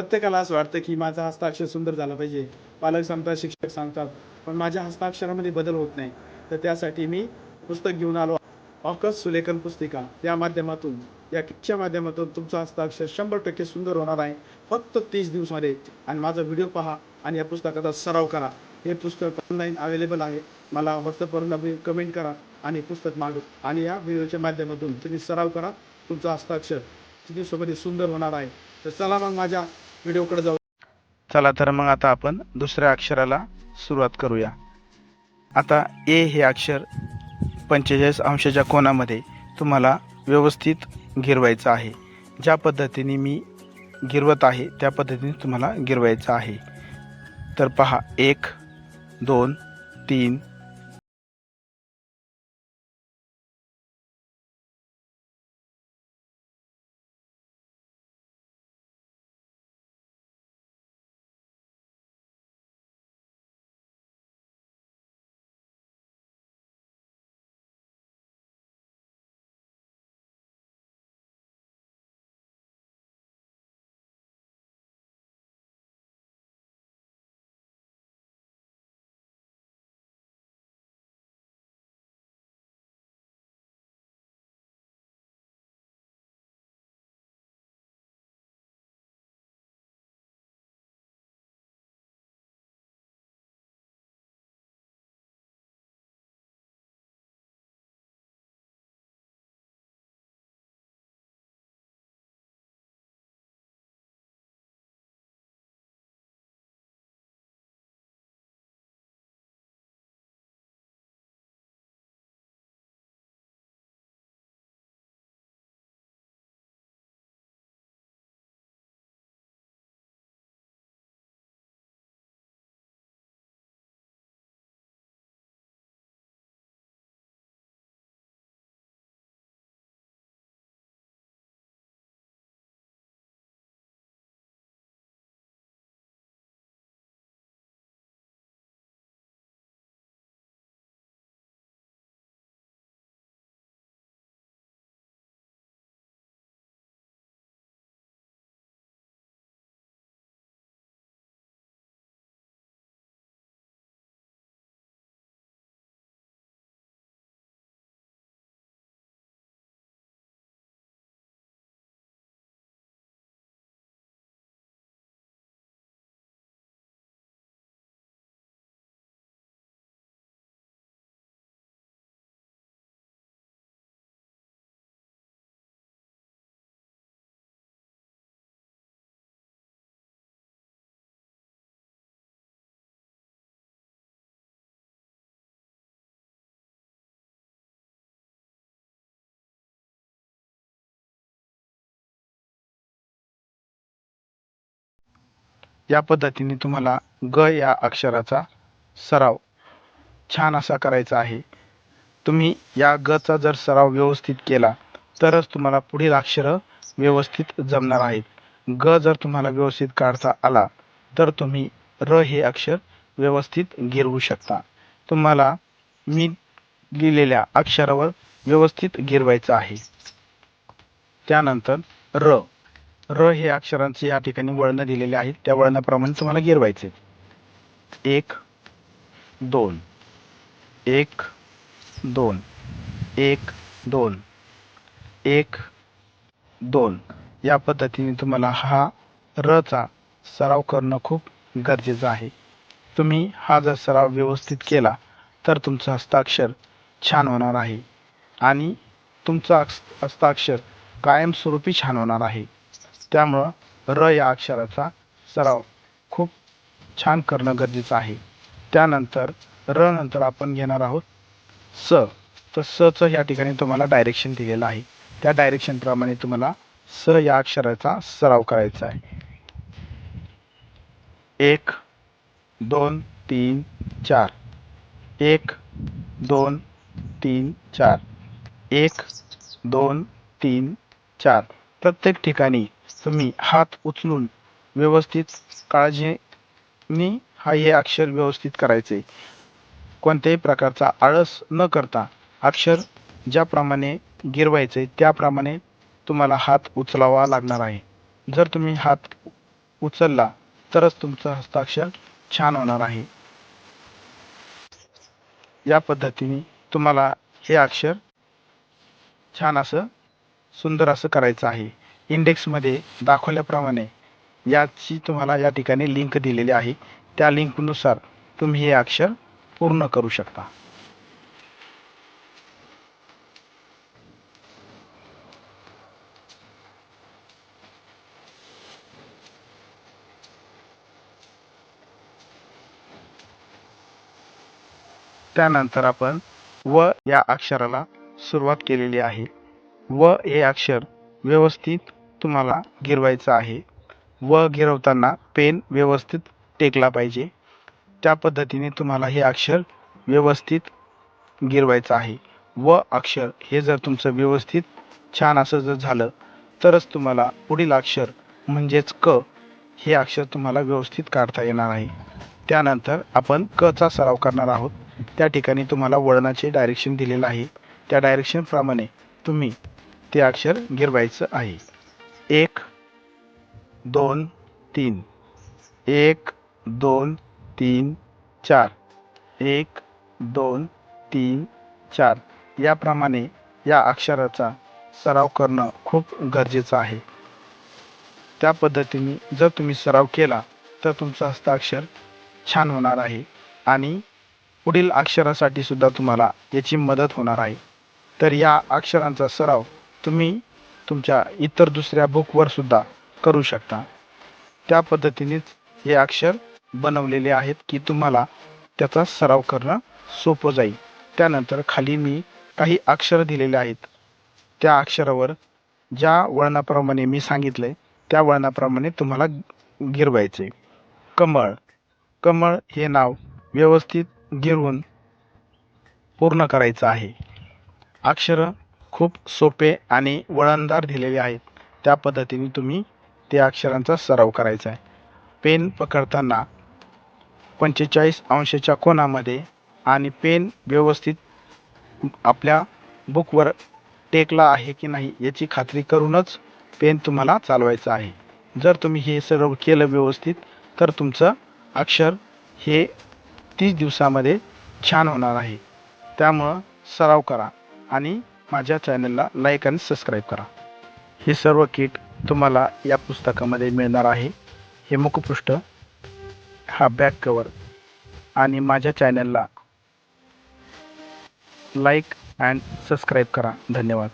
प्रत्येकाला असं वाटतं की माझा हस्ताक्षर सुंदर झाला पाहिजे. पालक सांगतात, शिक्षक सांगतात, पण माझ्या हस्ताक्षरामध्ये बदल होत नाही. तर त्यासाठी मी पुस्तक घेऊन आलो. ऑकस सुलेखन पुस्तिका या माध्यमातून, या किटच्या माध्यमातून तुमचं हस्ताक्षर 100% सुंदर होणार आहे. फक्त 30 दिवसामध्ये. आणि माझा व्हिडिओ पहा आणि या पुस्तकाचा सराव करा. हे पुस्तक ऑनलाईन अवेलेबल आहे. मला व्हॉट्सअपवर कमेंट करा आणि पुस्तक मागवा. आणि या व्हिडिओच्या माध्यमातून तुम्ही सराव करा. तुमचं हस्ताक्षर 30 दिवसामध्ये सुंदर होणार आहे. तर चला मग माझ्या व्हिडिओकडे जाऊ. चला तर मग आता आपण दुसऱ्या अक्षराला सुरुवात करूया. आता ए हे अक्षर 45 अंशाच्या कोनामध्ये तुम्हाला व्यवस्थित गिरवायचं आहे. ज्या पद्धतीने मी गिरवत आहे त्या पद्धतीने तुम्हाला गिरवायचं आहे. तर पहा, 1 2 3 या पद्धतीने तुम्हाला ग या अक्षराचा सराव छान असा करायचा आहे. तुम्ही या गचा जर सराव व्यवस्थित केला तरच तुम्हाला पुढील अक्षरं व्यवस्थित जमणार आहेत. ग जर तुम्हाला व्यवस्थित काढता आला तर तुम्ही र हे अक्षर व्यवस्थित गिरवू शकता. तुम्हाला मी लिहिलेल्या अक्षरावर व्यवस्थित गिरवायचं आहे. त्यानंतर र र हे अक्षरांचे या ठिकाणी वळणं दिलेले आहेत. त्या वळणाप्रमाणे तुम्हाला गिरवायचे. 1 2 1 2 1 2 1 2 या पद्धतीने तुम्हाला हा र चा सराव करणं खूप गरजेचं आहे. तुम्ही हा जर सराव व्यवस्थित केला तर तुमचं हस्ताक्षर छान होणार आहे आणि तुमचं हस्ताक्षर कायमस्वरूपी छान होणार आहे. त्यामुळं र या अक्षराचा सराव खूप छान करणं गरजेचं आहे. त्यानंतर र नंतर आपण घेणार आहोत स. तर स चं या ठिकाणी तुम्हाला डायरेक्शन दिलेलं आहे. त्या डायरेक्शनप्रमाणे तुम्हाला स या अक्षराचा सराव करायचा आहे. 1 2 3 4 1 2 3 4 1 2 3 4 प्रत्येक ठिकाणी तुम्ही हात उचलून व्यवस्थित काळजीने हे अक्षर व्यवस्थित करायचे. कोणत्याही प्रकारचा आळस न करता अक्षर ज्याप्रमाणे गिरवायचे त्याप्रमाणे तुम्हाला हात उचलावा लागणार आहे. जर तुम्ही हात उचलला तरच तुमचं हस्ताक्षर छान होणार आहे. या पद्धतीने तुम्हाला हे अक्षर छान असं सुंदर असं करायचं आहे. इंडेक्समध्ये दाखवल्याप्रमाणे याची तुम्हाला या ठिकाणी लिंक दिलेली आहे. त्या लिंकनुसार तुम्ही हे अक्षर पूर्ण करू शकता. त्यानंतर आपण व या अक्षराला सुरुवात केलेली आहे. व हे अक्षर व्यवस्थित तुम्हाला गिरवायचं आहे. व गिरवताना पेन व्यवस्थित टेकला पाहिजे. त्या पद्धतीने तुम्हाला हे अक्षर व्यवस्थित गिरवायचं आहे. व अक्षर हे जर तुमचं व्यवस्थित छान असं जर झालं तरच तुम्हाला पुढील अक्षर म्हणजेच क हे अक्षर तुम्हाला व्यवस्थित काढता येणार आहे. त्यानंतर आपण क चा सराव करणार आहोत. त्या ठिकाणी तुम्हाला वळणाचे डायरेक्शन दिलेलं आहे. त्या डायरेक्शन प्रमाणे तुम्ही ते अक्षर गिरवायचं आहे. 1 2 3 1 2 3 4 1 2 3 4 याप्रमाणे या अक्षराचा सराव करणं खूप गरजेचं आहे. त्या पद्धतीने जर तुम्ही सराव केला तर तुमचं हस्ताक्षर छान होणार आहे आणि पुढील अक्षरासाठी सुद्धा तुम्हाला याची मदत होणार आहे. तर या अक्षरांचा सराव तुम्ही तुमच्या इतर दुसऱ्या बुकवर सुद्धा करू शकता. त्या पद्धतीनेच हे अक्षर बनवलेले आहेत की तुम्हाला त्याचा सराव करणं सोपं जाईल. त्यानंतर खाली मी काही अक्षर दिलेले आहेत. त्या अक्षरावर ज्या वळणाप्रमाणे मी सांगितले त्या वळणाप्रमाणे तुम्हाला गिरवायचे. कमळ. कमळ हे नाव व्यवस्थित गिरवून पूर्ण करायचं आहे. अक्षरं खूप सोपे आणि वळणदार दिलेले आहेत. त्या पद्धतीने तुम्ही त्या अक्षरांचा सराव करायचा आहे. पेन पकडताना 45 अंशाच्या कोनामध्ये आणि पेन व्यवस्थित आपल्या बुकवर टेकला आहे की नाही याची खात्री करूनच पेन तुम्हाला चालवायचं आहे. जर तुम्ही हे सर्व केलं व्यवस्थित तर तुमचं अक्षर हे 30 दिवसामध्ये छान होणार आहे. त्यामुळं सराव करा आणि माझ्या चॅनलला लाईक आणि सबस्क्राईब करा. हे सर्व किट तुम्हाला या पुस्तकामध्ये मिळणार आहे. हे मुखपृष्ठ, हा बॅक कवर आणि माझ्या चॅनलला लाईक अँड सबस्क्राईब करा. धन्यवाद.